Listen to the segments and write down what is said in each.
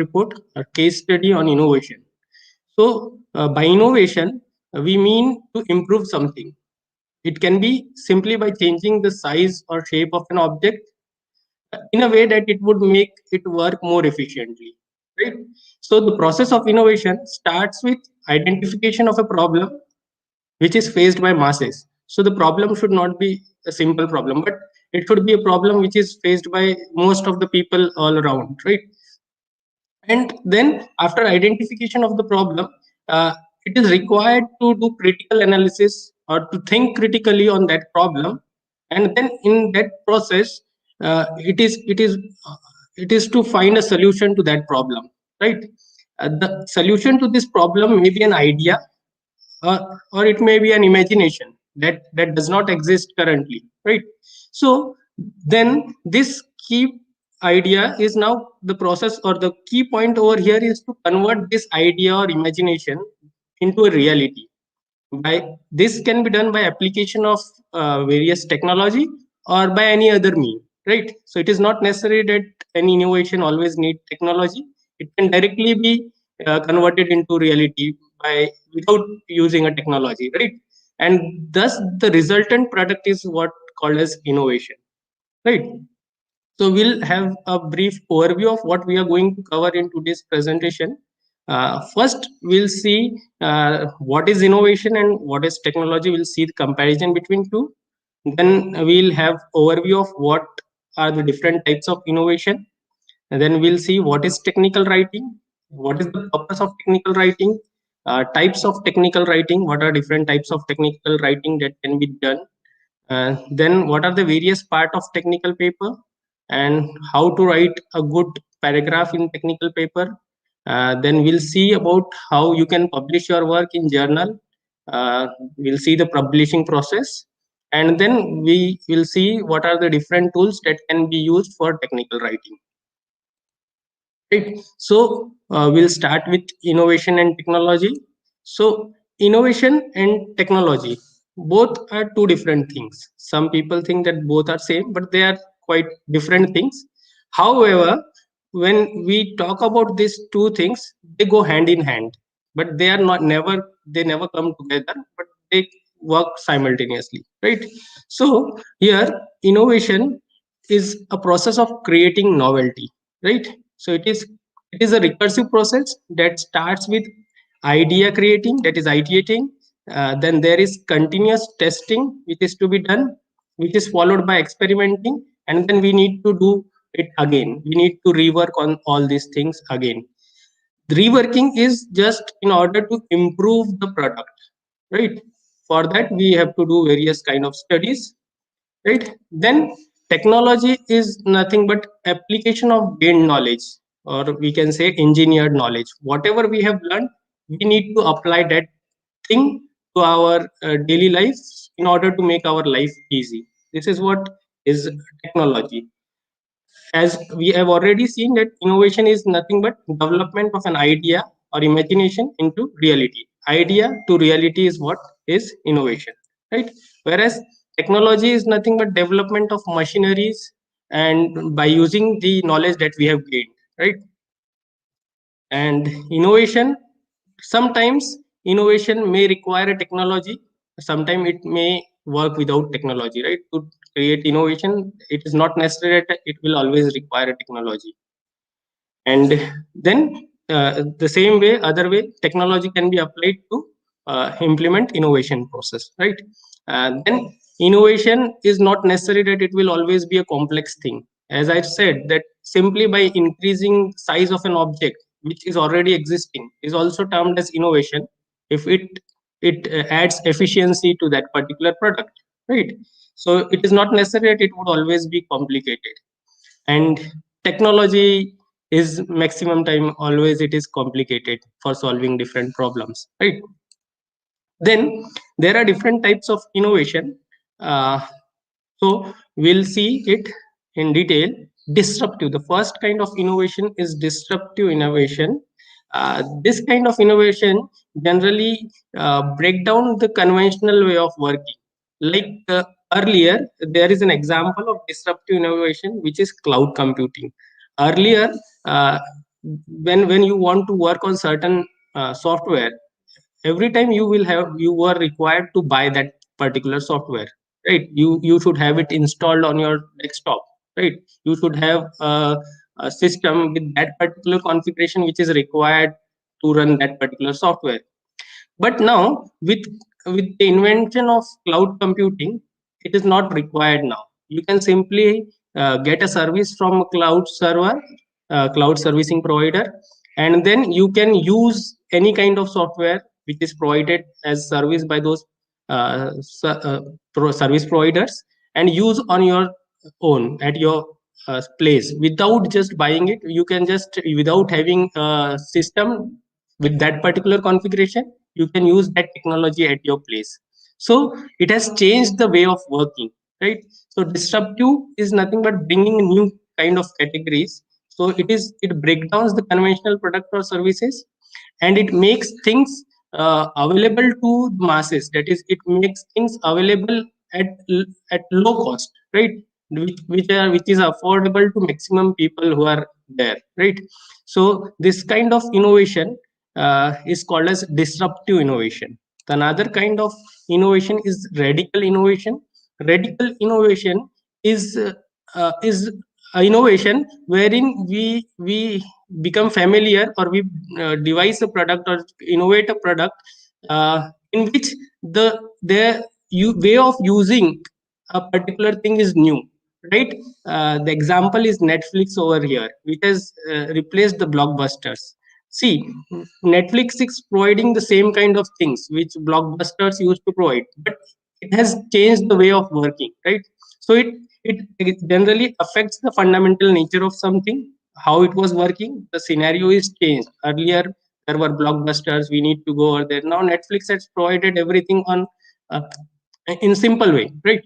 report, a case study on innovation. So, by innovation, we mean to improve something. It can be simply by changing the size or shape of an object in a way that it would make it work more efficiently. Right. So, the process of innovation starts with identification of a problem which is faced by masses. So, the problem should not be a simple problem, but it should be a problem which is faced by most of the people all around. Right. And then after identification of the problem, it is required to do critical analysis or to think critically on that problem. And then in that process, it is to find a solution to that problem, right? The solution to this problem may be an idea, or it may be an imagination that does not exist currently, right? So then this key idea is now the process, or the key point over here is to convert this idea or imagination into a reality. By this can be done by application of various technology or by any other mean, right? So it is not necessary that any innovation always need technology. It can directly be converted into reality by without using a technology, right? And thus the resultant product is what called as innovation, right? So we'll have a brief overview of what we are going to cover in today's presentation. First, we'll see what is innovation and what is technology. We'll see the comparison between two. Then we'll have overview of what are the different types of innovation. And then we'll see what is technical writing, what is the purpose of technical writing, types of technical writing, what are different types of technical writing that can be done, then what are the various part of technical paper and how to write a good paragraph in technical paper. Then we'll see about how you can publish your work in journal. We'll see the publishing process, and then we will see what are the different tools that can be used for technical writing. Right. So we'll start with innovation and technology. So innovation and technology both are two different things. Some people think that both are same, but they are quite different things. However, when we talk about these two things, they go hand in hand, but they are not never they never come together, but they work simultaneously. Right. So here innovation is a process of creating novelty, right? So it is a recursive process that starts with idea creating, that is ideating. Then there is continuous testing which is to be done, which is followed by experimenting, and then we need to do it again. We need to rework on all these things again. The reworking is just in order to improve the product, right? For that we have to do various kind of studies, right? Then technology is nothing but application of gained knowledge, or we can say engineered knowledge. Whatever we have learned, we need to apply that thing to our daily lives in order to make our life easy. This is what is technology. As we have already seen that innovation is nothing but development of an idea or imagination into reality. Idea to reality is what is innovation, right? Whereas technology is nothing but development of machineries and by using the knowledge that we have gained, right? And innovation, sometimes innovation may require a technology, sometimes it may work without technology, right? To create innovation, it is not necessary that it will always require a technology. And then the same way, other way, technology can be applied to implement innovation process, right? Then innovation is not necessary that it will always be a complex thing. As I said, that simply by increasing size of an object which is already existing is also termed as innovation if it adds efficiency to that particular product, right? So it is not necessary that it would always be complicated. And technology is maximum time always it is complicated for solving different problems, right? Then there are different types of innovation. So we'll see it in detail. Disruptive, the first kind of innovation is disruptive innovation. This kind of innovation generally break down the conventional way of working. Like earlier, there is an example of disruptive innovation which is cloud computing. Earlier, uh, when you want to work on certain software, every time you were required to buy that particular software, right? You should have it installed on your desktop, right? You should have a system with that particular configuration which is required to run that particular software. But now with the invention of cloud computing, it is not required now. You can simply get a service from a cloud server, cloud servicing provider, and then you can use any kind of software which is provided as service by those service providers, and use on your own at your place without just buying it. You can just, without having a system with that particular configuration, you can use that technology at your place. So it has changed the way of working, right? So disruptive is nothing but bringing new kind of categories. So it breaks down the conventional product or services, and it makes things available to masses. That is, it makes things available at at low cost, right? Which is affordable to maximum people who are there, right? So this kind of innovation is called as disruptive innovation. Another kind of innovation is radical innovation. Radical innovation is a innovation wherein we become familiar, or we devise a product or innovate a product in which the way of using a particular thing is new, right? The example is Netflix over here, which has replaced the blockbusters. See, Netflix is providing the same kind of things which blockbusters used to provide, but it has changed the way of working, right? So it generally affects the fundamental nature of something, how it was working. The scenario is changed. Earlier, there were blockbusters. We need to go over there. Now Netflix has provided everything on uh, in simple way, right?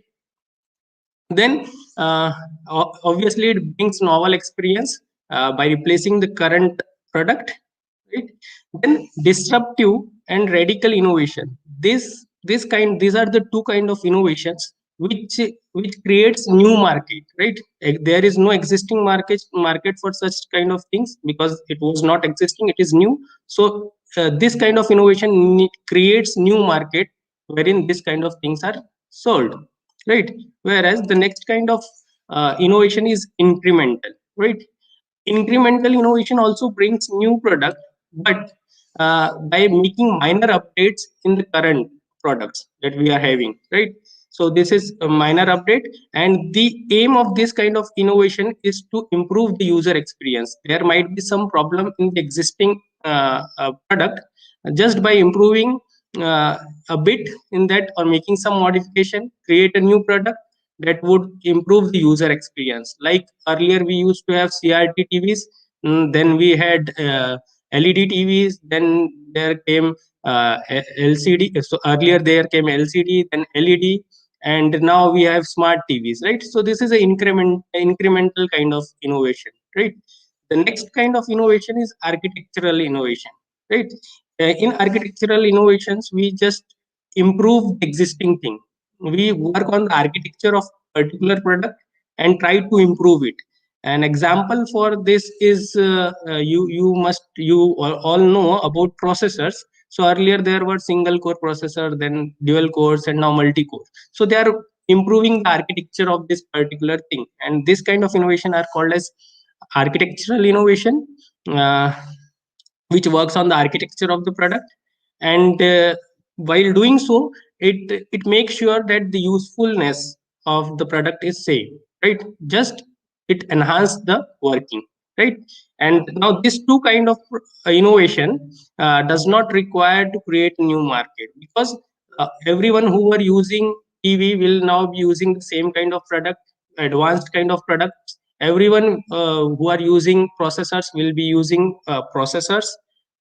Then obviously it brings novel experience by replacing the current product, right? Then disruptive and radical innovation, these are the two kind of innovations which creates new market, right? There is no existing market for such kind of things, because it was not existing, it is new. So this kind of innovation creates new market wherein this kind of things are sold, right? Whereas the next kind of innovation is incremental, right? Incremental innovation also brings new product, but by making minor updates in the current products that we are having, right? So this is a minor update, and the aim of this kind of innovation is to improve the user experience. There might be some problem in the existing product. Just by improving a bit in that, or making some modification, create a new product that would improve the user experience. Like earlier, we used to have CRT TVs, then we had LED TVs, then there came LCD. So earlier there came LCD, then LED, and now we have smart TVs, right? So this is an incremental kind of innovation, right? The next kind of innovation is architectural innovation, right? In architectural innovations, we just improve the existing thing. We work on the architecture of particular product and try to improve it. An example for this is you all know about processors. So earlier there were single core processor, then dual cores, and now multi core. So they are improving the architecture of this particular thing, and this kind of innovation are called as architectural innovation, uh, which works on the architecture of the product. And while doing so, it makes sure that the usefulness of the product is same, right? Just it enhance the working, right? And now this two kind of innovation does not require to create new market, because everyone who are using TV will now be using the same kind of product, advanced kind of products. Everyone who are using processors will be using processors,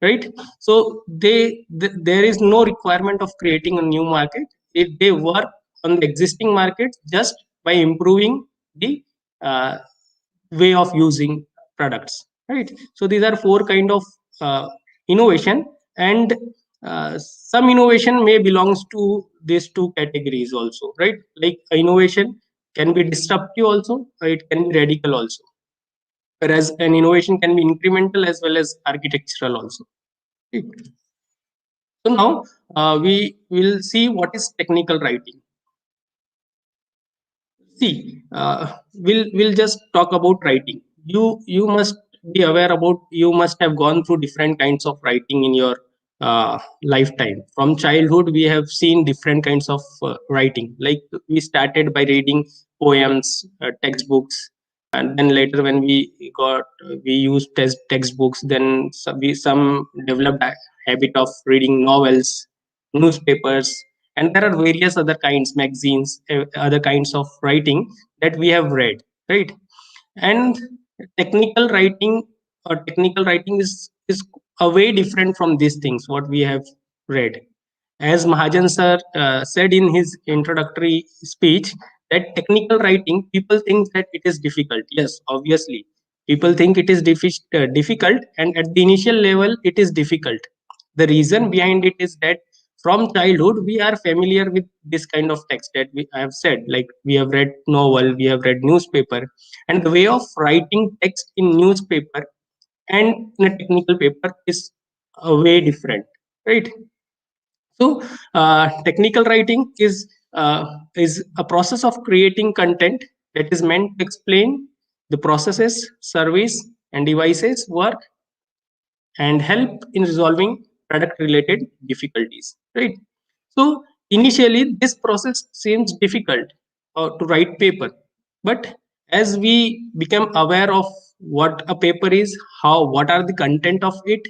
right? So there is no requirement of creating a new market. If they work on the existing market just by improving the uh, way of using products, right? So these are four kind of innovation, and some innovation may belongs to these two categories also, right? Like innovation can be disruptive also, or it can be radical also. whereas an innovation can be incremental as well as architectural also. Right. So now we will see what is technical writing. See, we'll just talk about writing. You must be aware about, you must have gone through different kinds of writing in your lifetime. From childhood we have seen different kinds of writing. Like, we started by reading poems, textbooks, and then later when we used textbooks, then some developed a habit of reading novels, newspapers, and there are various other kinds, magazines, other kinds of writing that we have read, right? And technical writing, or technical writing is a way different from these things what we have read. As Mahajan sir said in his introductory speech, that technical writing, people think that it is difficult. Yes, obviously, people think it is difficult, and at the initial level, it is difficult. The reason behind it is that from childhood we are familiar with this kind of text that I have said. Like, we have read novel, we have read newspaper, and the way of writing text in newspaper and in a technical paper is a way different, right? So, technical writing is a process of creating content that is meant to explain the processes, service, and devices work, and help in resolving product related difficulties. Right. So initially, this process seems difficult to write paper, but as we become aware of what a paper is, what are the content of it,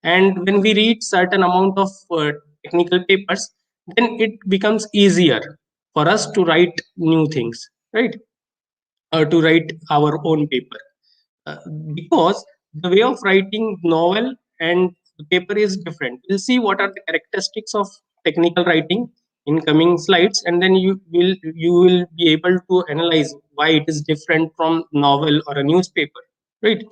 and when we read certain amount of technical papers, then it becomes easier for us to write new things, right? Or to write our own paper, uh, because the way of writing novel and the paper is different. We'll see what are the characteristics of technical writing in coming slides, and then you will be able to analyze why it is different from novel or a newspaper, right?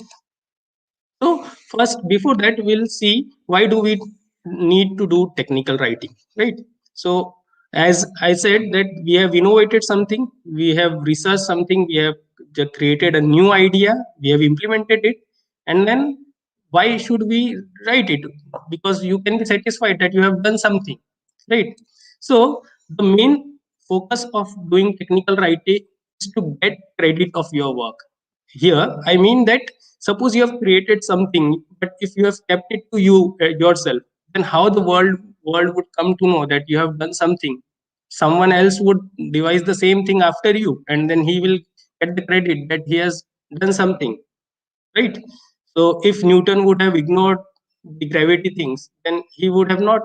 So first, before that, we'll see why do we need to do technical writing, right? So as I said that we have innovated something, we have researched something, we have created a new idea, we have implemented it, and then why should we write it? Because you can be satisfied that you have done something, right? So the main focus of doing technical writing is to get credit of your work. Here, I mean that suppose you have created something, but if you have kept it to yourself, then how the world would come to know that you have done something? Someone else would devise the same thing after you, and then he will get the credit that he has done something, right? So if Newton would have ignored the gravity things, then he would have not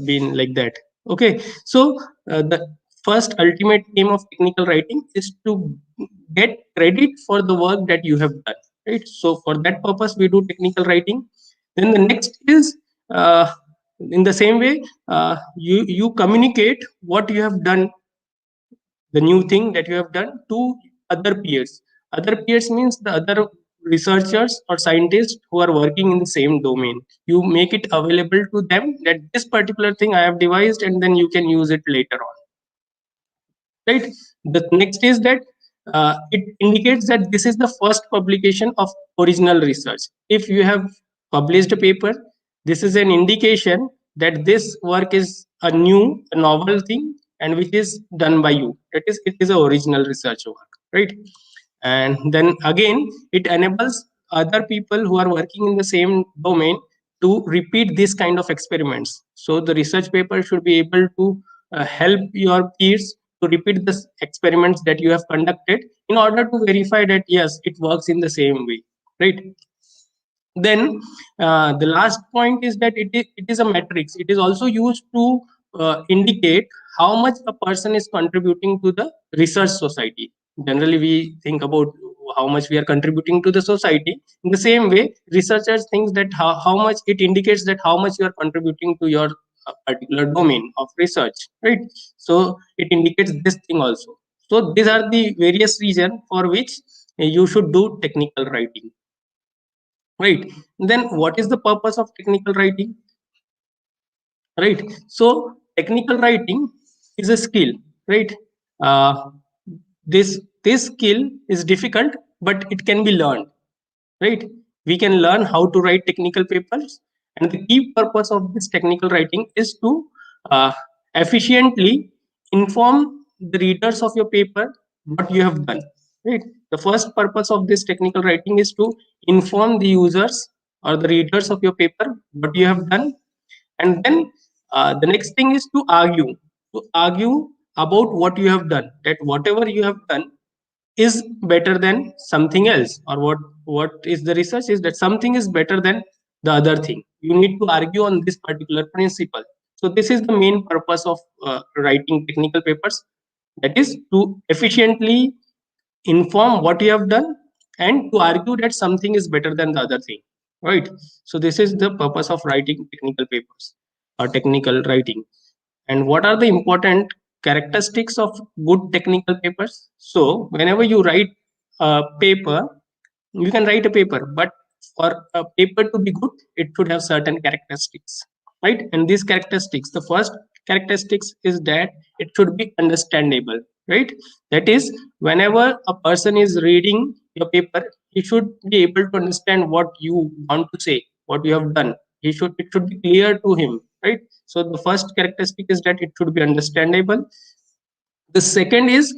been like that. Okay, so the first ultimate aim of technical writing is to get credit for the work that you have done, right? So for that purpose we do technical writing. Then the next is, in the same way, you communicate what you have done, the new thing that you have done, to other peers. Other peers means the other researchers or scientists who are working in the same domain. You make it available to them that this particular thing I have devised, and then you can use it later on, right? The next is that it indicates that this is the first publication of original research. If you have published a paper, this is an indication that this work is a novel thing, and which is done by you. That is, it is a original research work, right? And then again, it enables other people who are working in the same domain to repeat this kind of experiments. So the research paper should be able to help your peers to repeat the experiments that you have conducted, in order to verify that yes, it works in the same way, right? Then the last point is that it is a matrix. It is also used to indicate how much a person is contributing to the research society. Generally we think about how much we are contributing to the society. In the same way, researchers think that how much it indicates that how much you are contributing to your particular domain of research, right? So it indicates this thing also. So these are the various reasons for which you should do technical writing, right? Then what is the purpose of technical writing, right? So technical writing is a skill, right? uh, this skill is difficult, but it can be learned. right? We can learn how to write technical papers, and the key purpose of this technical writing is to uh, efficiently inform the readers of your paper what you have done, right? The first purpose of this technical writing is to inform the users or the readers of your paper what you have done. And then the next thing is to argue about what you have done, that whatever you have done is better than something else, or what is the research is that something is better than the other thing. You need to argue on this particular principle. So this is the main purpose of writing technical papers, that is to efficiently inform what you have done and to argue that something is better than the other thing, right? So this is the purpose of writing technical papers or technical writing. And what are the important characteristics of good technical papers? So whenever you write a paper, you can write a paper, but for a paper to be good, it should have certain characteristics, right? And these characteristics, the first characteristics is that it should be understandable, right? That is, whenever a person is reading your paper, he should be able to understand what you want to say, what you have done. It should be clear to him, right? So the first characteristic is that it should be understandable. The second is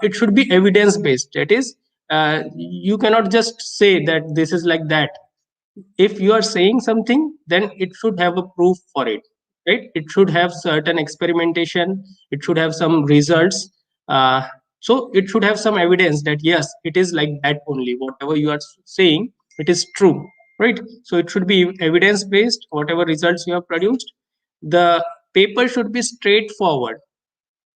it should be evidence based. That is, you cannot just say that this is like that. If you are saying something, then it should have a proof for it, right? It should have certain experimentation, it should have some results. So it should have some evidence that yes, it is like that only, whatever you are saying, it is true, right? So it should be evidence based, whatever results you have produced. The paper should be straightforward,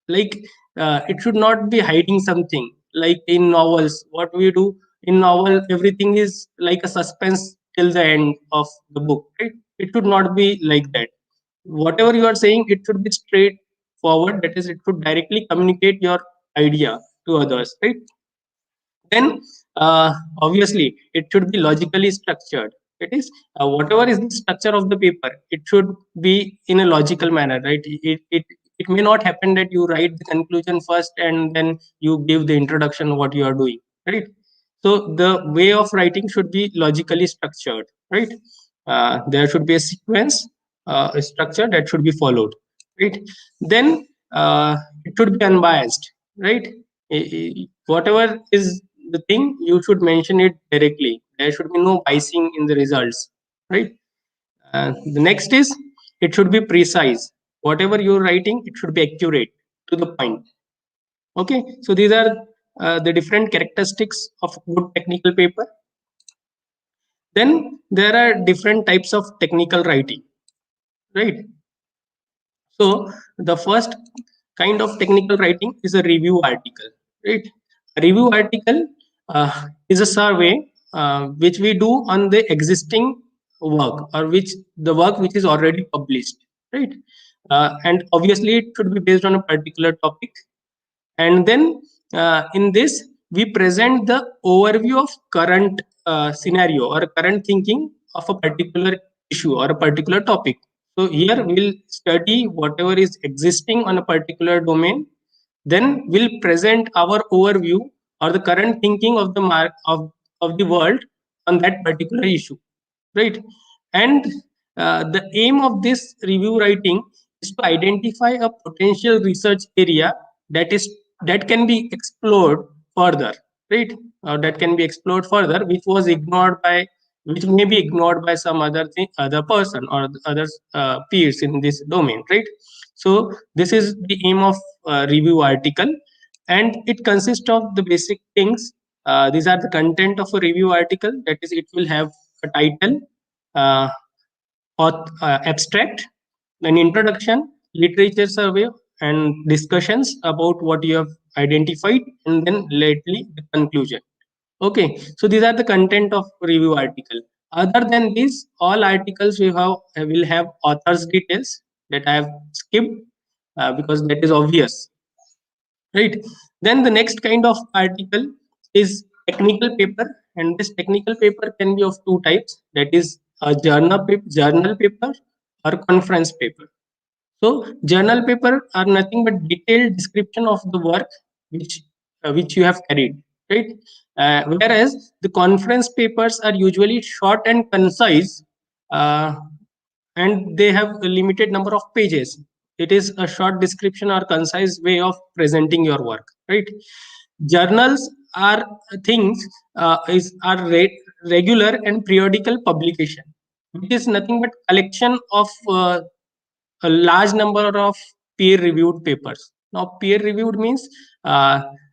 like it should not be hiding something. Like in novels, what we do in novel, everything is like a suspense till the end of the book, right? It should not be like that. Whatever you are saying, it should be straightforward, that is, it should directly communicate your idea to others, right? Then obviously it should be logically structured. It is, whatever is the structure of the paper, it should be in a logical manner, right? It may not happen that you write the conclusion first and then you give the introduction what you are doing, right? So the way of writing should be logically structured, right? There should be a sequence, a structure that should be followed, right? Then it should be unbiased, right? Whatever is the thing, you should mention it directly. There should be no biasing in the results, right? The next is, it should be precise. Whatever you're writing, it should be accurate, to the point. Okay, so these are the different characteristics of good technical paper. Then there are different types of technical writing, right? So the first kind of technical writing is a review article, right? A review article is a survey which we do on the existing work, or which the work which is already published, right? And obviously it should be based on a particular topic. And then in this, we present the overview of current scenario or current thinking of a particular issue or a particular topic. So here we'll study whatever is existing on a particular domain, then we'll present our overview or the current thinking of the of the world on that particular issue, right? And the aim of this review writing is to identify a potential research area that is that can be explored further, right? That can be explored further, which was ignored by, which may be ignored by some other person or other peers in this domain, right? So this is the aim of review article, and it consists of the basic things. These are the content of a review article, that is, it will have a title, uh, abstract, an introduction, literature survey, and discussions about what you have identified, and then lately the conclusion. Okay, so these are the content of review article. Other than this, all articles we have will have author's details that I have skipped because that is obvious, right? Then the next kind of article is technical paper, and this technical paper can be of two types, that is a journal paper or conference paper. So journal paper are nothing but detailed description of the work which you have carried, right? Whereas the conference papers are usually short and concise, uh, and they have a limited number of pages. It is a short description or concise way of presenting your work, right? Journals are things, is are regular and periodical publication, which is nothing but collection of a large number of peer reviewed papers. Now peer reviewed means,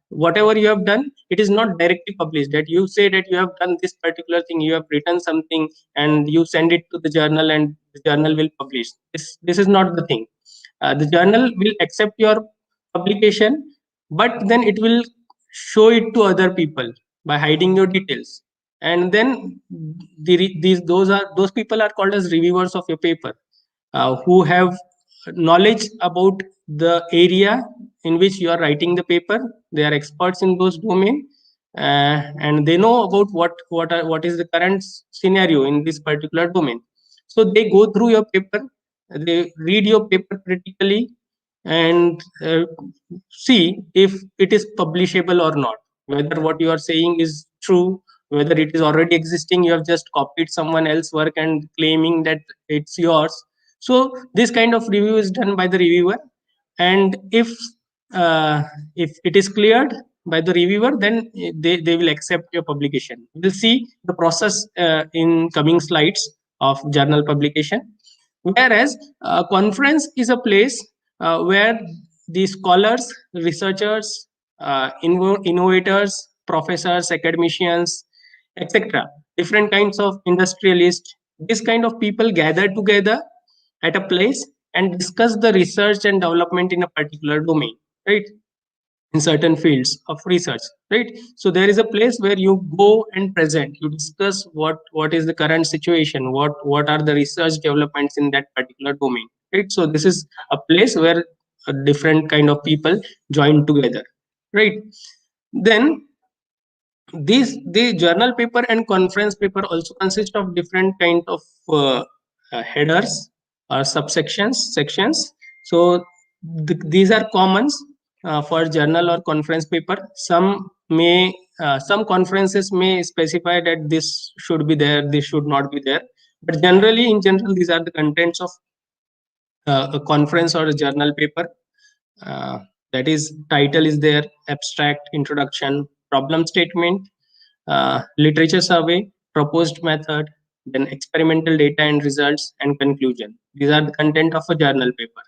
whatever you have done, it is not directly published. That you say that you have done this particular thing, you have written something and you send it to the journal and the journal will publish. This is not the thing. The journal will accept your publication, but then it will show it to other people by hiding your details. And then those people are called as reviewers of your paper, who have knowledge about the area in which you are writing the paper. They are experts in those domain, and they know about what is the current scenario in this particular domain. So they go through your paper, they read your paper critically, and see if it is publishable or not, whether what you are saying is true, whether it is already existing, you have just copied someone else's work and claiming that it's yours. So this kind of review is done by the reviewer, and uh, if it is cleared by the reviewer, then they will accept your publication. We'll see the process in coming slides of journal publication. Whereas conference is a place where the scholars, researchers, innovators, professors, academicians, etc., different kinds of industrialists, this kind of people gather together at a place and discuss the research and development in a particular domain, right? In certain fields of research, right? So there is a place where you go and present, you discuss what is the current situation, what are the research developments in that particular domain, right? So this is a place where a different kind of people join together, right? Then the journal paper and conference paper also consist of different kind of headers or subsections, sections. So these are commons for journal or conference paper. Some conferences may specify that this should be there, this should not be there, but generally, in general, these are the contents of a conference or a journal paper. uh, that is, title is there, abstract, introduction, problem statement, literature survey, proposed method, then experimental data and results, and conclusion. These are the content of a journal paper.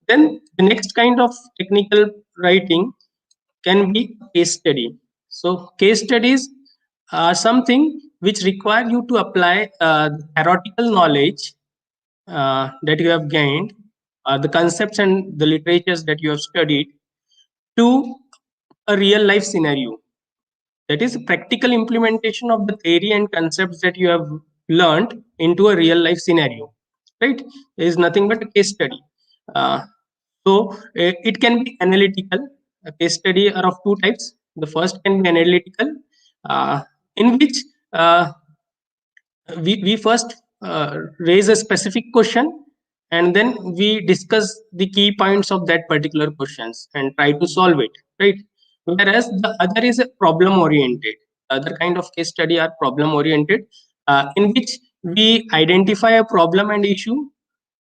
Then the next kind of technical writing can be case study. So case studies are something which require you to apply theoretical knowledge that you have gained, the concepts and the literatures that you have studied, to a real life scenario. That is practical implementation of the theory and concepts that you have learned into a real life scenario, right? There is nothing but a case study. uh, it can be analytical. A case study are of two types. The first can be analytical, in which we first raise a specific question, and then we discuss the key points of that particular questions and try to solve it, right? Whereas the other is a problem oriented. Other kind of case study are problem oriented, in which we identify a problem and issue,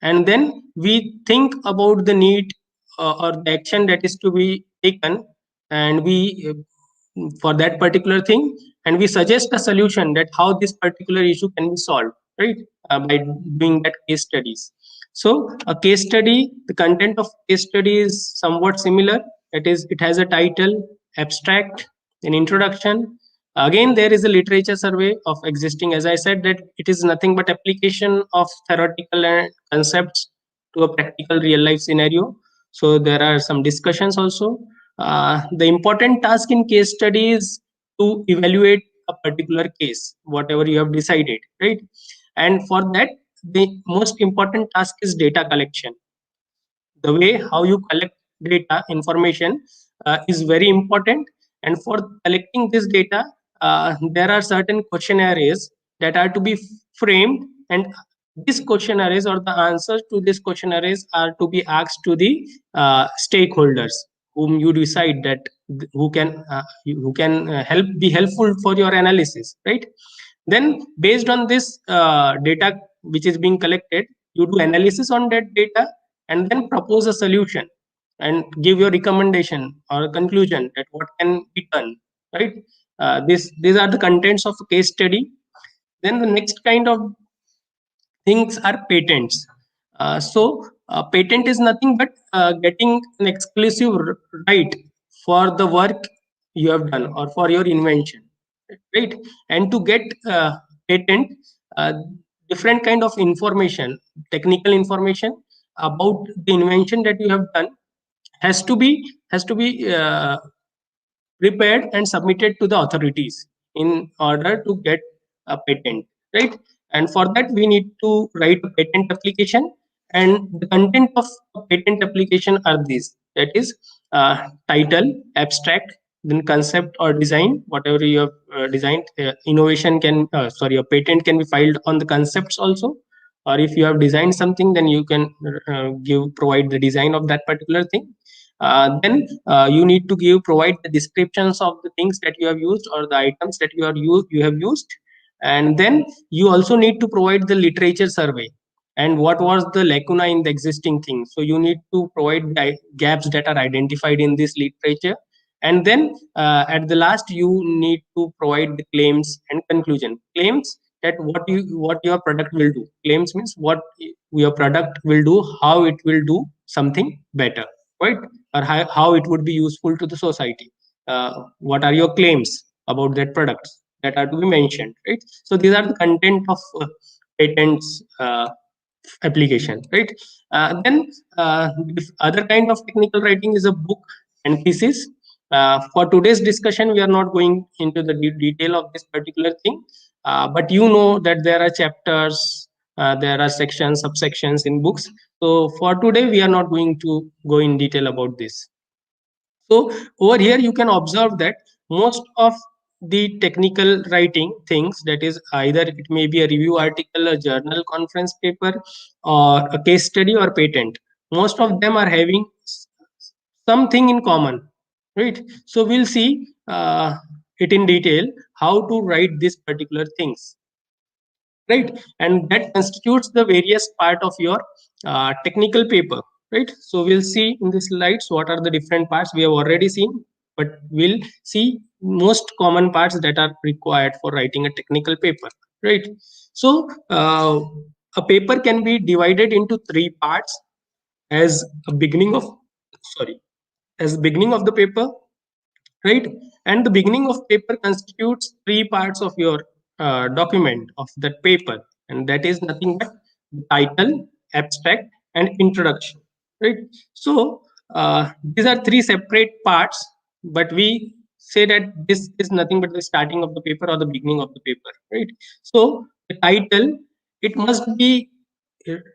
and then we think about the need or the action that is to be taken, and we for that particular thing, and we suggest a solution that how this particular issue can be solved, right? By doing that case studies. So a case study, the content of case study is somewhat similar. It has a title, abstract, an introduction. Again, there is a literature survey of existing, as I said, that it is nothing but application of theoretical concepts to a practical real life scenario. So there are some discussions also. The important task in case study is to evaluate a particular case, whatever you have decided, right? And for that, the most important task is data collection. The way how you collect data information is very important, and for collecting this data, there are certain questionnaires that are to be framed, and these questionnaires or the answers to these questionnaires are to be asked to the stakeholders whom you decide that who can be helpful for your analysis, right? Then based on this data which is being collected, you do analysis on that data and then propose a solution and give your recommendation or a conclusion that what can be done, right? These are the contents of a case study. Then the next kind of things are patents. Patent is nothing but getting an exclusive right for the work you have done or for your invention, right? And to get patent, uh, different kind of information, technical information about the invention that you have done has to be prepared and submitted to the authorities in order to get a patent, right? And for that we need to write a patent application, and the content of a patent application are these, that is title, abstract, then concept or design, whatever you have designed. Innovation can sorry a patent can be filed on the concepts also, or if you have designed something, then you can provide the design of that particular thing. Then you need to provide the descriptions of the things that you have used or the items that you have used. And then you also need to provide the literature survey and what was the lacuna in the existing thing. So you need to provide the gaps that are identified in this literature. And then at the last you need to provide the claims and conclusion. Claims that what your product will do. Claims means what your product will do, how it will do something better, right? Or how it would be useful to the society. What are your claims about that product that are to be mentioned, right? So these are the content of patents application, right? Then other kind of technical writing is a book and thesis. For today's discussion we are not going into the detail of this particular thing, but you know that there are chapters, there are sections, subsections in books. So for today we are not going to go in detail about this. So over here you can observe that most of the technical writing things, that is either it may be a review article, a journal conference paper, or a case study or patent, most of them are having something in common, right? So we'll see it in detail how to write these particular things, right? And that constitutes the various part of your technical paper, right? So we'll see in the slides what are the different parts we have already seen, but we'll see most common parts that are required for writing a technical paper, right? So a paper can be divided into three parts. As a beginning of sorry as beginning of the paper, right? And the beginning of paper constitutes three parts of your document of that paper, and that is nothing but the title, abstract, and introduction, right? So these are three separate parts, but we say that this is nothing but the starting of the paper or the beginning of the paper, right? So the title, it must be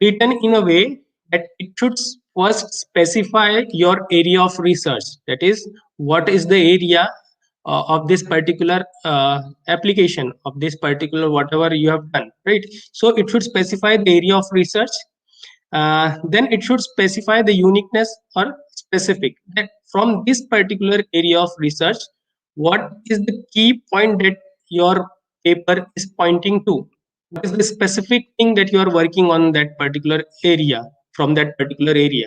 written in a way that it should first specify your area of research, that is what is the area of this particular application, of this particular whatever you have done, right? So it should specify the area of research. Then it should specify the uniqueness or specific, that from this particular area of research what is the key point that your paper is pointing to, what is the specific thing that you are working on that particular area, from that particular area,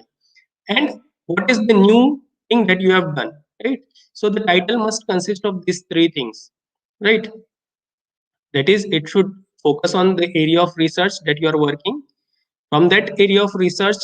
and what is the new thing that you have done, right? So the title must consist of these three things, right? That is, it should focus on the area of research that you are working. From that area of research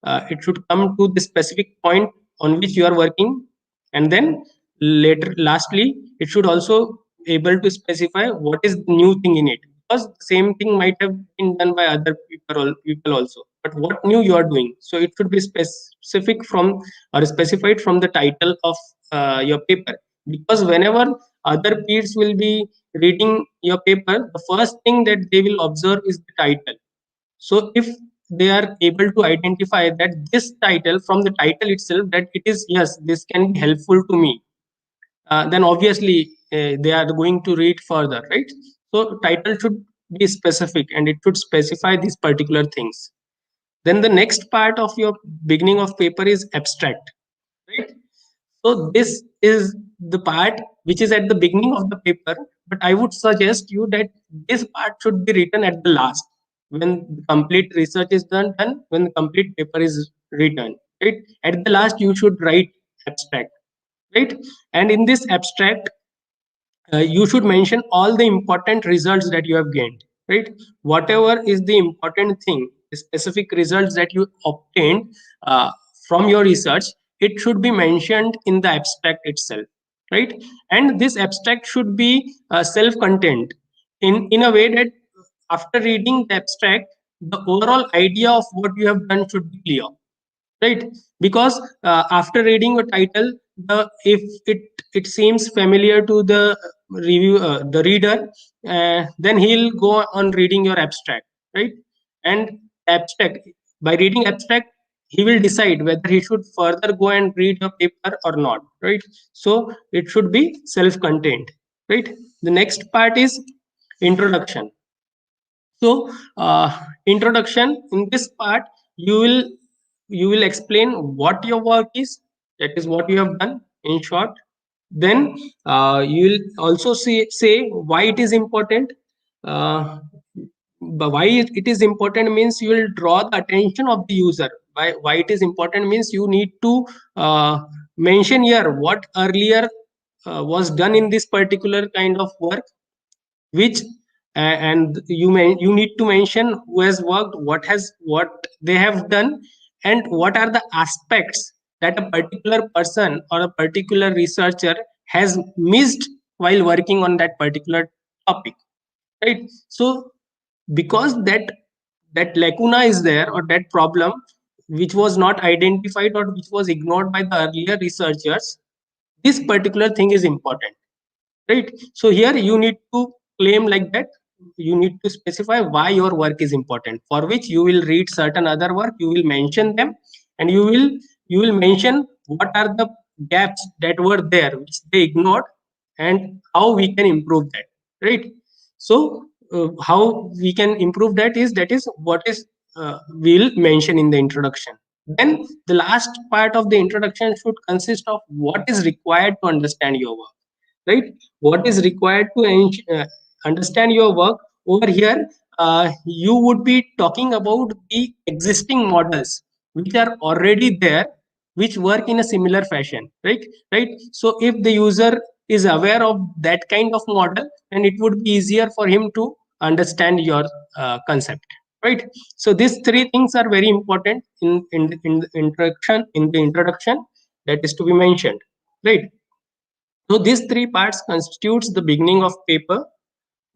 it should come to the specific point on which you are working, and then later lastly it should also able to specify what is the new thing in it, because the same thing might have been done by other people also, but what new you are doing. So it should be specific from, or specified from the title of your paper, because whenever other peers will be reading your paper, the first thing that they will observe is the title. So if they are able to identify that this title, from the title itself, that it is, yes, this can be helpful to me, then obviously they are going to read further, right? So title should be specific and it should specify these particular things. Then the next part of your beginning of paper is abstract, right? So this is the part which is at the beginning of the paper, but I would suggest you that this part should be written at the last, when the complete research is done, when the complete paper is written, right? At the last you should write abstract, right? And in this abstract, you should mention all the important results that you have gained, right? Whatever is the important thing, the specific results that you obtained uh, from your research, it should be mentioned in the abstract itself, right? And this abstract should be self-contained, in a way that after reading the abstract, the overall idea of what you have done should be clear, right? Because after reading a title, the if it seems familiar to the the reader, then he'll go on reading your abstract, right? And abstract, by reading abstract, he will decide whether he should further go and read your paper or not, right? So it should be self contained, right? The next part is introduction. So introduction, in this part, you will you will explain what your work is, that is what you have done in short. Then you will also say why it is important. But why it is important means you will draw the attention of the user. Why it is important means you need to mention here what earlier was done in this particular kind of work, which and you need to mention who has worked, what they have done, and what are the aspects that a particular person or a particular researcher has missed while working on that particular topic, right? So because that lacuna is there, or that problem which was not identified or which was ignored by the earlier researchers, this particular thing is important, right? So here you need to claim like that, you need to specify why your work is important, for which you will read certain other work, you will mention them, and you will mention what are the gaps that were there which they ignored, and how we can improve that, right? So how we can improve that is what is we'll mention in the introduction. Then the last part of the introduction should consist of what is required to understand your work, right? What is required to understand your work. Over here, you would be talking about the existing models which are already there, which work in a similar fashion, right? So if the user is aware of that kind of model, then it would be easier for him to understand your concept, right? So these three things are very important in the introduction that is to be mentioned, right? So these three parts constitutes the beginning of paper.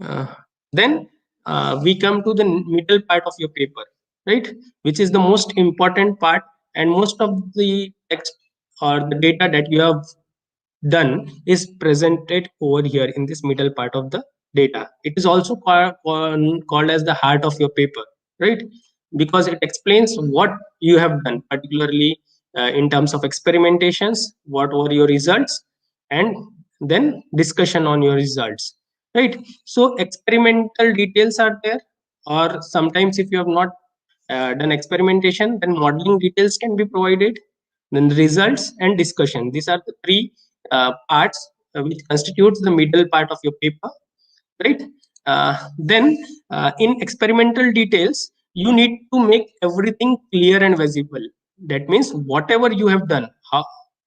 Uh, then we come to the middle part of your paper, right? Which is the most important part, and most of the text or the data that you have done is presented over here in this middle part of the data. It is also called as the heart of your paper, right? Because it explains what you have done, particularly in terms of experimentations, what were your results, and then discussion on your results, right? So experimental details are there, or sometimes if you have not done experimentation, then modeling details can be provided. Then the results and discussion, these are the three parts which constitutes the middle part of your paper, right? Then in experimental details, you need to make everything clear and visible. That means whatever you have done,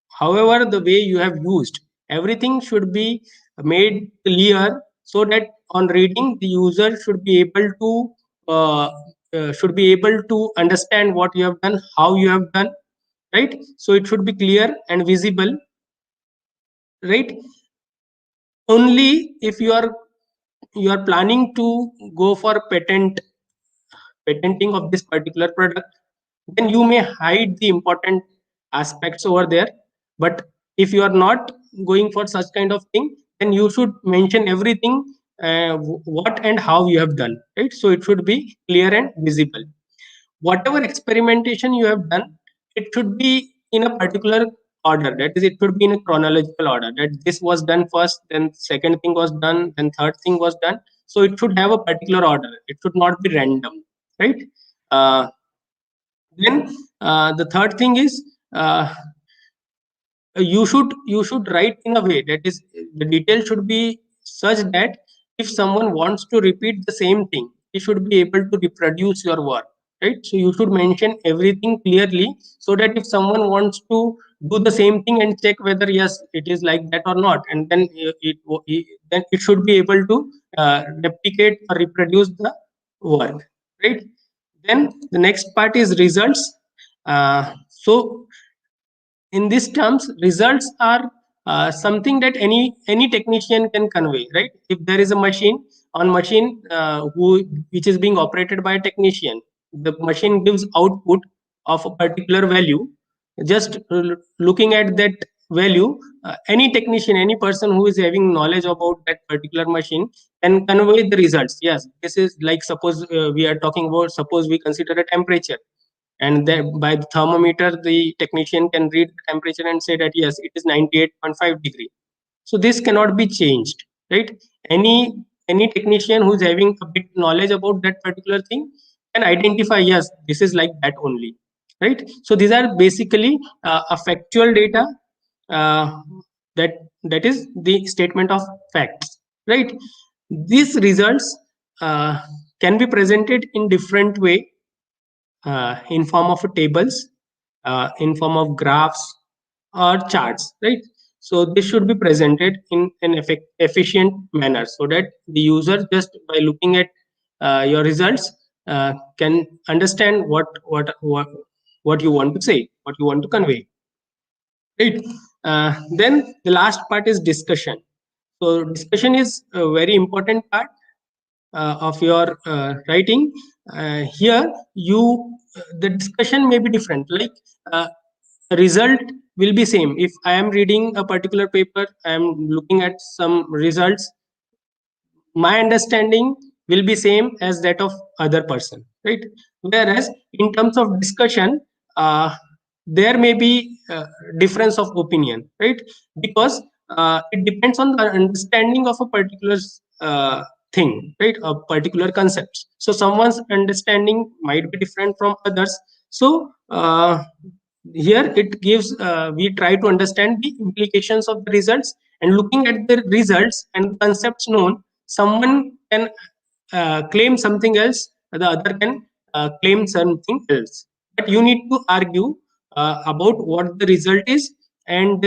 however the way you have used, everything should be made clear, so that on reading the user uh, should be able to understand what you have done, how you have done, right? So it should be clear and visible, right? Only if you are planning to go for patenting of this particular product, then you may hide the important aspects over there. But if you are not going for such kind of thing, then you should mention everything, what and how you have done, right? So it should be clear and visible. Whatever experimentation you have done, it should be in a particular order, that is, it should be in a chronological order, that this was done first, then second thing was done, then third thing was done. So it should have a particular order, it should not be random, right? uh, then the third thing is, uh, you should write in a way that is, the detail should be such that if someone wants to repeat the same thing, he should be able to reproduce your work, right? So you should mention everything clearly, so that if someone wants to do the same thing and check whether yes it is like that or not, and then then it should be able to replicate or reproduce the work, right? Then the next part is results. So in these terms, results are something that any technician can convey, right? If there is a machine which is being operated by a technician, the machine gives output of a particular value. Just looking at that value, any technician, any person who is having knowledge about that particular machine can convey the results. Yes, this is like, suppose we are talking about, suppose we consider a temperature, and then by the thermometer the technician can read the temperature and say that yes it is 98.5 degree. So this cannot be changed, right? Any technician who's having a bit knowledge about that particular thing can identify, yes this is like that only, right? So these are basically a factual data, uh, that is the statement of facts, right? These results uh, can be presented in different way, in form of tables, in form of graphs or charts, right? So this should be presented in an efficient manner, so that the user, just by looking at your results, can understand what you want to say, what you want to convey, right? Then the last part is discussion. So discussion is a very important part of your writing. Here you the discussion may be different, like uh, result will be same. If I am reading a particular paper, I am looking at some results, my understanding will be same as that of other person, right? Whereas in terms of discussion, there may be difference of opinion, right? Because it depends on the understanding of a particular uh, thing, right? A particular concept. So someone's understanding might be different from others. So here it gives, we try to understand the implications of the results, and looking at the results and concepts known, someone can claim something else, the other can claim something else, but you need to argue about what the result is, and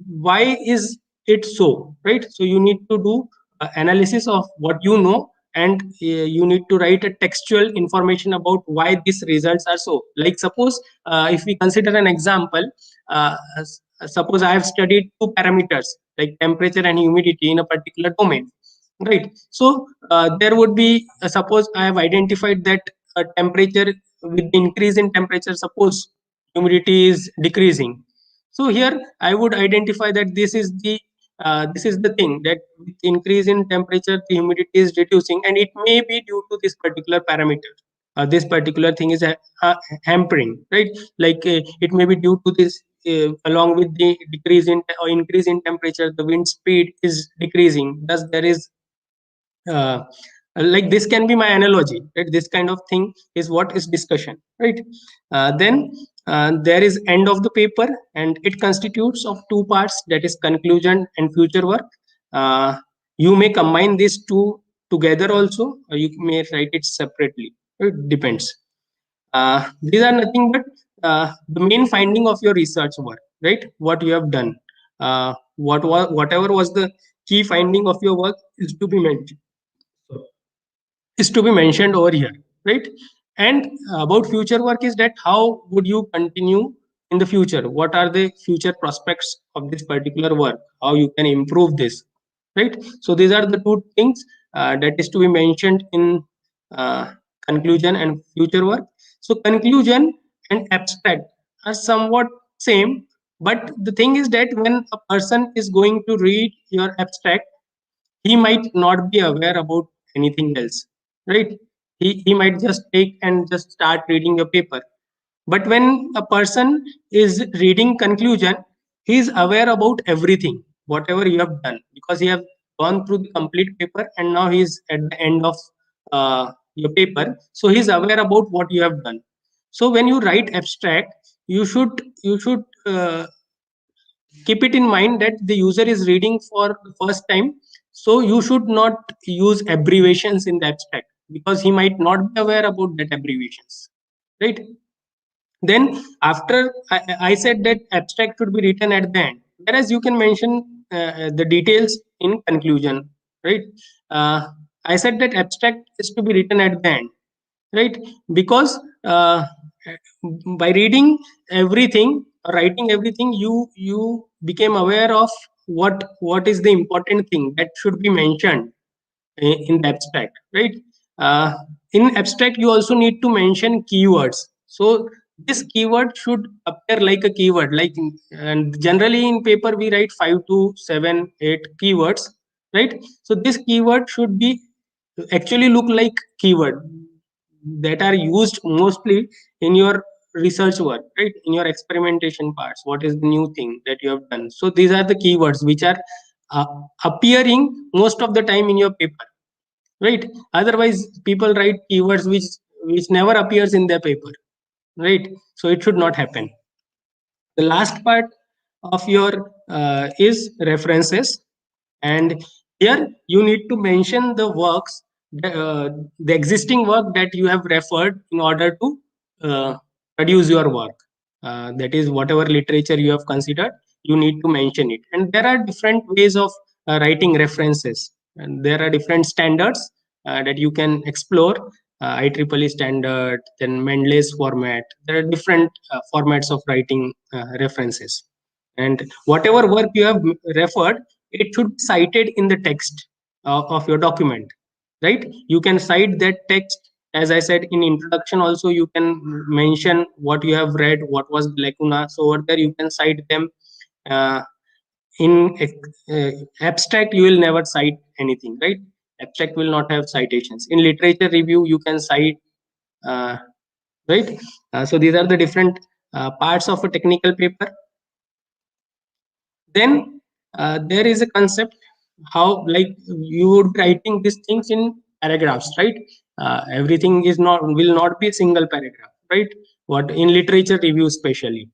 why is it so, right? So you need to do analysis of what you know, and you need to write a textual information about why these results are so. Like, suppose if we consider an example, suppose I have studied two parameters like temperature and humidity in a particular domain, right? So there would be, suppose I have identified that temperature, with the increase in temperature, suppose humidity is decreasing. So here I would identify that this is the thing, that with increase in temperature the humidity is reducing, and it may be due to this particular parameter. This particular thing is hampering, right? Like it may be due to this, along with the decrease in or increase in temperature, the wind speed is decreasing, thus there is uh, like, this can be my analogy, right? This kind of thing is what is discussion, right? Then there is end of the paper, and it constitutes of two parts, that is conclusion and future work. You may combine these two together also, or you may write it separately. It depends. These are nothing but the main finding of your research work, right? What you have done, whatever was the key finding of your work is to be mentioned, over here, right? And about future work is that how would you continue in the future? What are the future prospects of this particular work? How you can improve this, right? So these are the two things that is to be mentioned in uh, conclusion and future work. So conclusion and abstract are somewhat same, but the thing is that when a person is going to read your abstract, he might not be aware about anything else, right? He might just take and just start reading your paper. But when a person is reading conclusion, he is aware about everything whatever you have done, because he have gone through the complete paper, and now he is at the end of your paper, so he is aware about what you have done. So when you write abstract, you should keep it in mind that the user is reading for the first time, so you should not use abbreviations in the abstract because he might not be aware about that abbreviations, right? Then after I said that abstract should be written at the end, whereas you can mention the details in conclusion, right? uh, I said that abstract is to be written at the end, right? Because by reading everything, writing everything, you became aware of what is the important thing that should be mentioned in the abstract, right? uh, in abstract you also need to mention keywords, so this keyword should appear like a keyword, and generally in paper we write 5 to 7 8 keywords, right? So this keyword should be actually look like keyword that are used mostly in your research work, right? In your experimentation parts, what is the new thing that you have done? So these are the keywords which are uh, appearing most of the time in your paper, right? Otherwise people write keywords which never appears in their paper, right? So it should not happen. The last part of your is references, and here you need to mention the works, the existing work that you have referred in order to produce your work. That is whatever literature you have considered, you need to mention it. And there are different ways of writing references, and there are different standards that you can explore. IEEE standard, then Mendeley's format. There are different formats of writing references. And whatever work you have referred, it should be cited in the text of your document, right? You can cite that text. As I said in introduction also, you can mention what you have read, what was the lacuna. So over there you can cite them. uh, in abstract you will never cite anything, right? Abstract will not have citations. In literature review you can cite, uh, right? So these are the different parts of a technical paper. Then there is a concept how, like, you would be writing these things in paragraphs, right? Everything is not will not be a single paragraph, right? What in literature review especially,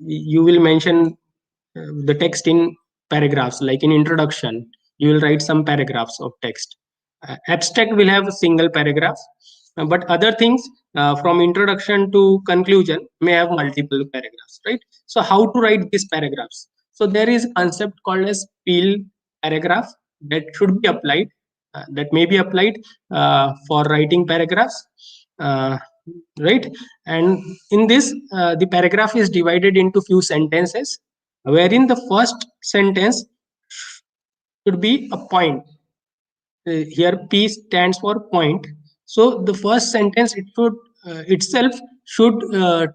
you will mention the text in paragraphs. Like in introduction you will write some paragraphs of text. Abstract will have a single paragraph, but other things from introduction to conclusion may have multiple paragraphs, right? So how to write these paragraphs? So there is a concept called as peel paragraph that should be applied, that may be applied for writing paragraphs, uh, right? And in this, the paragraph is divided into few sentences, wherein the first sentence should be a point. Here P stands for point. So the first sentence it should itself should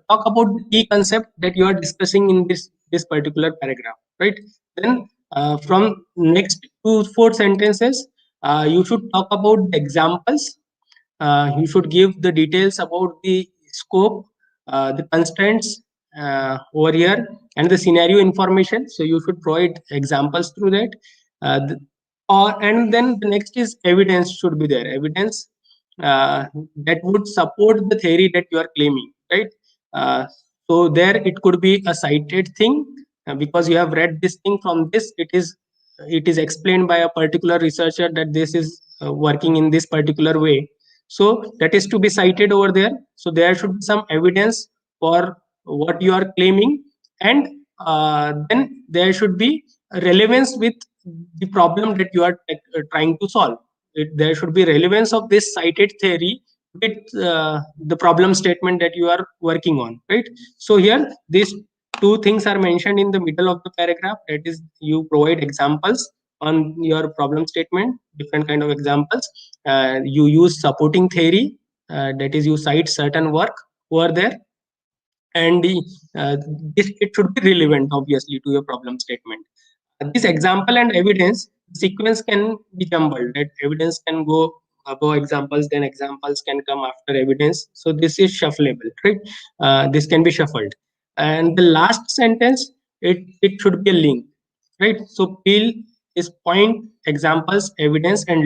talk about the key concept that you are discussing in this particular paragraph, right? Then from next to four sentences, you should talk about the examples. You should give the details about the scope, the constraints over here, and the scenario information. So you should provide examples through that. The, and then the next is evidence should be there. Evidence that would support the theory that you are claiming, right? Uh, so there it could be a cited thing, because you have read this thing from this. It is explained by a particular researcher that this is working in this particular way, so that is to be cited over there. So there should be some evidence for what you are claiming, and then there should be a relevance with the problem that you are trying to solve. There should be relevance of this cited theory with the problem statement that you are working on, right? So here these two things are mentioned in the middle of the paragraph. That is, you provide examples on your problem statement, different kind of examples. You use supporting theory, that is, you cite certain work over there, and uh, it should be relevant obviously to your problem statement. This example and evidence sequence can be jumbled, that evidence can go above examples, then examples can come after evidence. So this is shuffleable, right? This can be shuffled. And the last sentence, it should be a link, right? So peel is point, examples, evidence, and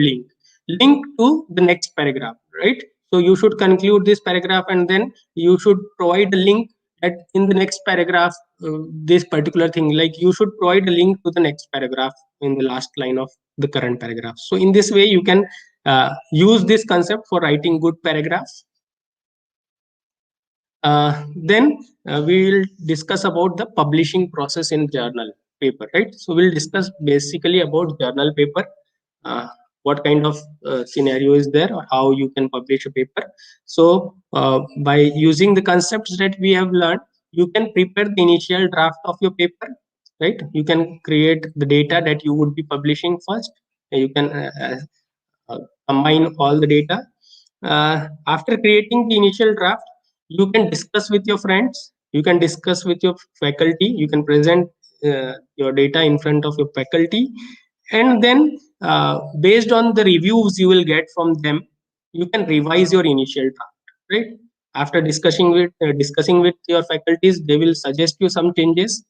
link to the next paragraph, right? So you should conclude this paragraph and then you should provide a link in the next paragraph this particular thing, like you should provide a link to the next paragraph in the last line of the current paragraph. So in this way you can use this concept for writing good paragraphs. Then we will discuss about the publishing process in journal paper, right? So we'll discuss basically about journal paper, uh, what kind of scenario is there, or how you can publish a paper. So by using the concepts that we have learned, you can prepare the initial draft of your paper, right? You can create the data that you would be publishing first. You can combine all the data. After creating the initial draft, you can discuss with your friends, you can discuss with your faculty, you can present your data in front of your faculty, and then based on the reviews you will get from them, you can revise your initial draft, right? After discussing with your faculties, they will suggest you some changes.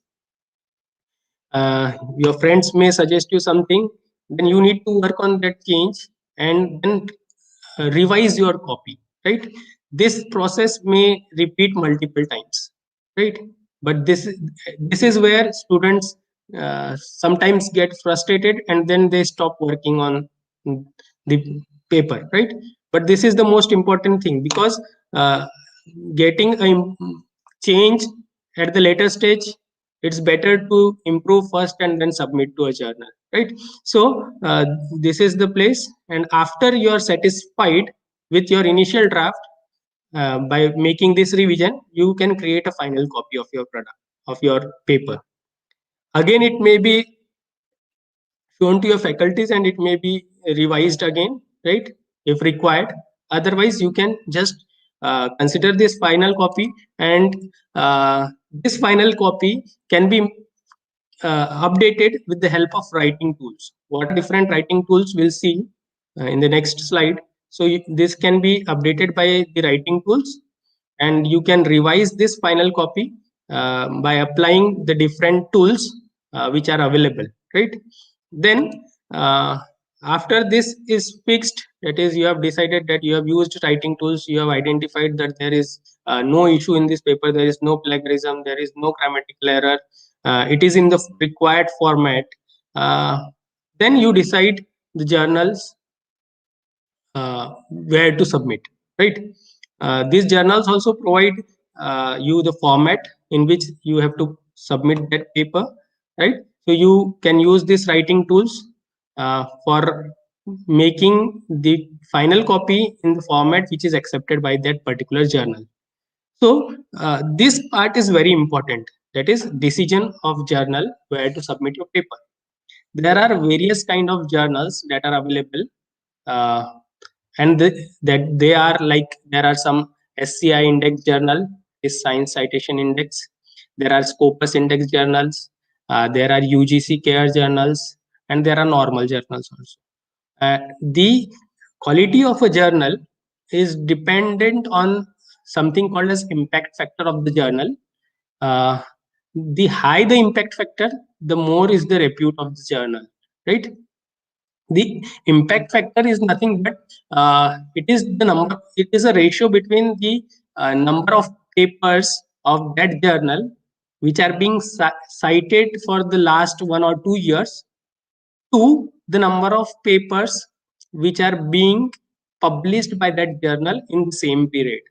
Your friends may suggest you something, then you need to work on that change and then revise your copy, right? This process may repeat multiple times, right? But this is where students sometimes get frustrated and then they stop working on the paper, right? But this is the most important thing, because uh, getting a change at the later stage, it's better to improve first and then submit to a journal, right? So this is the place, and after you are satisfied with your initial draft, by making this revision, you can create a final copy of your product, of your paper. Again, it may be shown to your faculties and it may be revised again, right, if required. Otherwise you can just consider this final copy, and this final copy can be updated with the help of writing tools. What different writing tools we'll see in the next slide. So this can be updated by the writing tools, and you can revise this final copy by applying the different tools which are available, right? Then after this is fixed, that is, you have decided that you have used writing tools, you have identified that there is no issue in this paper, there is no plagiarism, there is no grammatical error, it is in the required format, uh, then you decide the journals where to submit, right? These journals also provide you the format in which you have to submit that paper, right? So you can use these writing tools for making the final copy in the format which is accepted by that particular journal. So this part is very important, that is decision of journal where to submit your paper. There are various kind of journals that are available, uh, and that they are like, there are some SCI index journal, is Science Citation Index. There are Scopus index journals. There are UGC care journals, and there are normal journals also. The quality of a journal is dependent on something called as impact factor of the journal. uh, the high the impact factor, the more is the repute of the journal, right? The impact factor is nothing but it is the number, it is a ratio between the number of papers of that journal which are being cited for the last 1 or 2 years, to the number of papers which are being published by that journal in the same period,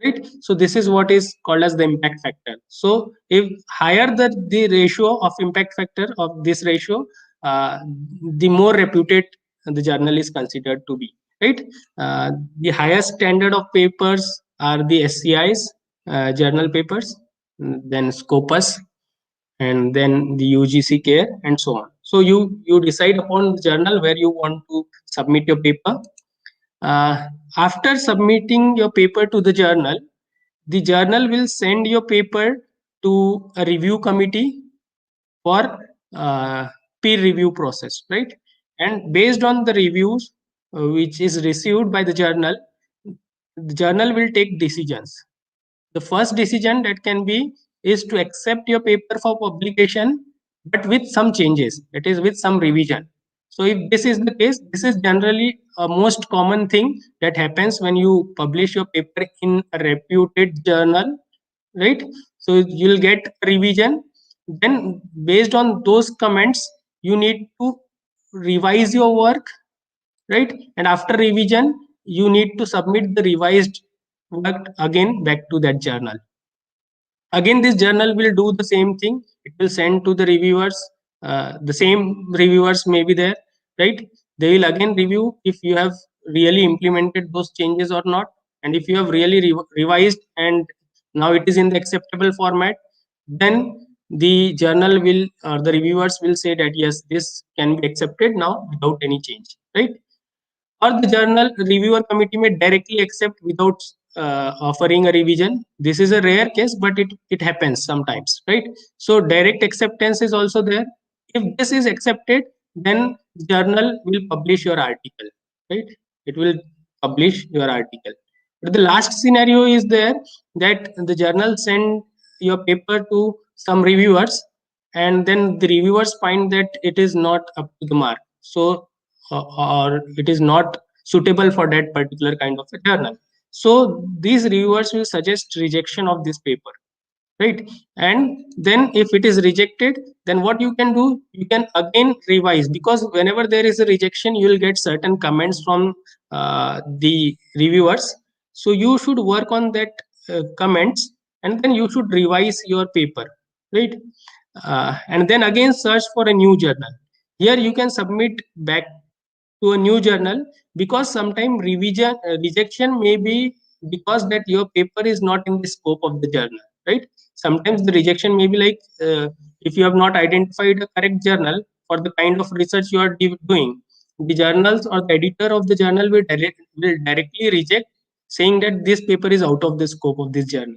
right? So this is what is called as the impact factor. So if higher the ratio of impact factor of this ratio, the more reputed the journal is considered to be, right? The highest standard of papers are the SCIs journal papers, then Scopus, and then the UGC care, and so on. So you decide upon the journal where you want to submit your paper. After submitting your paper to the journal will send your paper to a review committee for peer review process, right? And based on the reviews which is received by the journal will take decisions. The first decision that can be is to accept your paper for publication, but with some changes, that is, with some revision. So if this is the case, this is generally a most common thing that happens when you publish your paper in a reputed journal, right? So you'll get a revision. Then based on those comments, you need to revise your work, right? And after revision, you need to submit the revised work again back to that journal. Again, this journal will do the same thing. It will send to the reviewers. The same reviewers may be there, right? They will again review if you have really implemented those changes or not, and if you have really revised and now it is in the acceptable format, then the journal will, or the reviewers will say that yes, this can be accepted now without any change, right? Or the journal reviewer committee may directly accept without offering a revision. This is a rare case, but it happens sometimes, right? So direct acceptance is also there. If this is accepted, then journal will publish your article, right? It will publish your article. But the last scenario is there, that the journal send your paper to some reviewers, and then the reviewers find that it is not up to the mark, so or it is not suitable for that particular kind of a journal. So these reviewers will suggest rejection of this paper, right? And then if it is rejected, then what you can do, you can again revise, because whenever there is a rejection, you will get certain comments from the reviewers. So you should work on that comments, and then you should revise your paper, right? And then again search for a new journal. Here you can submit back to a new journal, because sometimes rejection may be because that your paper is not in the scope of the journal, right? Sometimes the rejection may be like, if you have not identified a correct journal for the kind of research you are doing, the journals or the editor of the journal will directly reject, saying that this paper is out of the scope of this journal.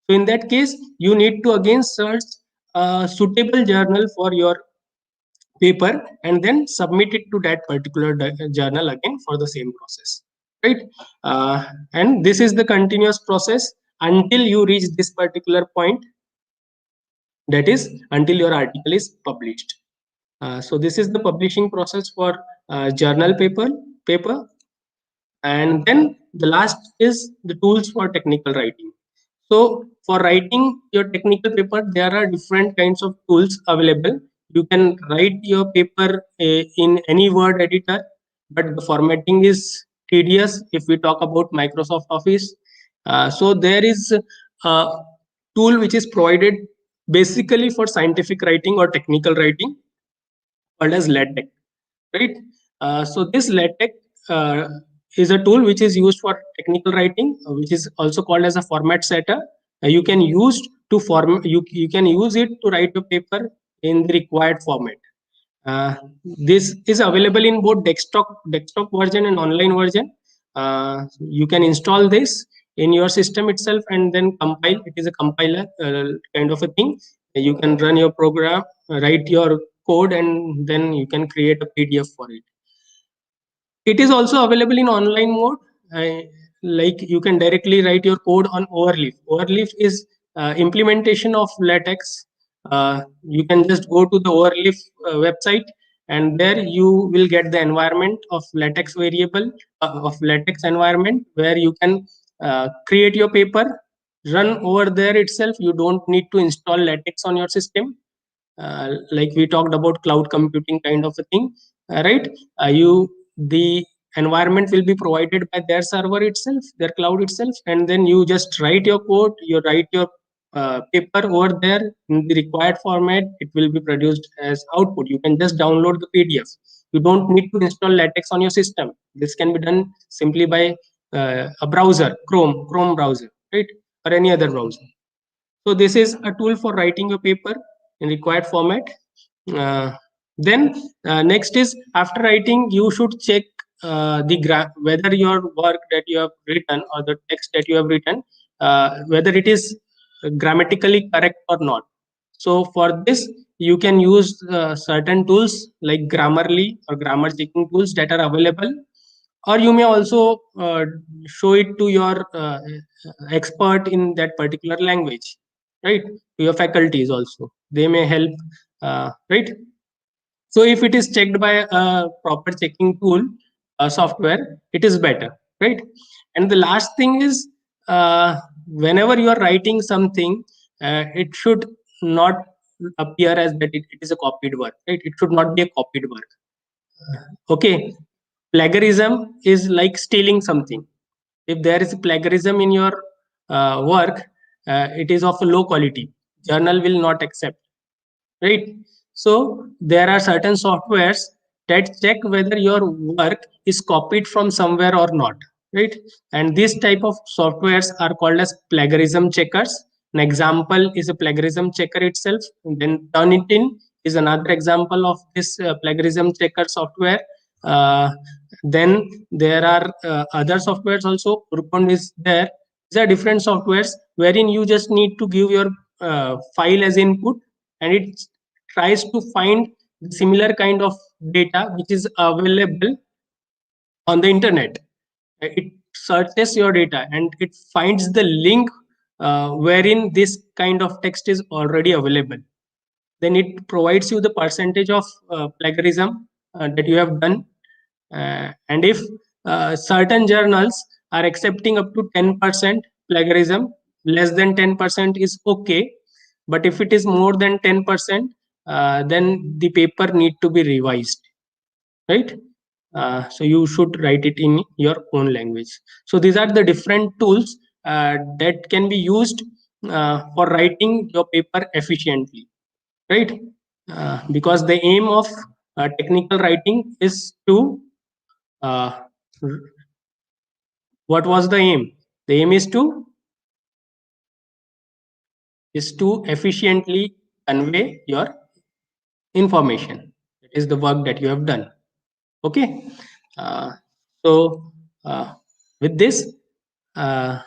So in that case, you need to again search a suitable journal for your paper, and then submit it to that particular journal again for the same process, right? And this is the continuous process until you reach this particular point, that is until your article is published. So this is the publishing process for journal paper. And then the last is the tools for technical writing. So for writing your technical paper, there are different kinds of tools available. You can write your paper in any word editor, but the formatting is tedious if we talk about Microsoft Office. So there is a tool which is provided basically for scientific writing or technical writing, called as LaTeX, right? So this LaTeX uh, is a tool which is used for technical writing, which is also called as a format setter. You can use to form you can use it to write your paper in the required format. This is available in both desktop version and online version. You can install this in your system itself and then compile. It is a compiler kind of a thing. You can run your program, write your code, and then you can create a PDF for it. It is also available in online mode. Like you can directly write your code on Overleaf. Overleaf is implementation of LaTeX. You can just go to the Overleaf website, and there you will get the environment of LaTeX variable, of LaTeX environment, where you can create your paper, run over there itself. You don't need to install LaTeX on your system. Like we talked about cloud computing kind of a thing, right? You The environment will be provided by their server itself, their cloud itself, and then you just write your code, you write your paper over there in the required format. It will be produced as output. You can just download the PDF. You don't need to install LaTeX on your system. This can be done simply by a browser, Chrome browser, right? Or any other browser. So this is a tool for writing your paper in required format. Uh, then next is, after writing, you should check whether your work that you have written or the text that you have written, whether it is grammatically correct or not. So for this, you can use certain tools like Grammarly or grammar checking tools that are available, or you may also show it to your expert in that particular language, right? To your faculties also, they may help, right? So if it is checked by a proper checking tool, software, it is better, right? And the last thing is, whenever you are writing something, it should not appear as that it is a copied work, right? It should not be a copied work. Okay, plagiarism is like stealing something. If there is plagiarism in your work, it is of low quality. Journal will not accept, right? So there are certain softwares that check whether your work is copied from somewhere or not, right? And this type of softwares are called as plagiarism checkers. An example is a plagiarism checker itself, and then Turnitin is another example of this plagiarism checker software. uh, then there are other softwares also. Rupund is there. These are different softwares wherein you just need to give your file as input, and it tries to find similar kind of data which is available on the internet. It searches your data and it finds the link wherein this kind of text is already available. Then it provides you the percentage of plagiarism that you have done. And if certain journals are accepting up to 10% plagiarism, less than 10% is okay. But if it is more than 10%, then the paper need to be revised, right? So you should write it in your own language. So these are the different tools that can be used for writing your paper efficiently, right? Because the aim of technical writing is to uh, what was the aim? The aim is to efficiently convey your information. It is the work that you have done. Okay. uh, so with this, uh,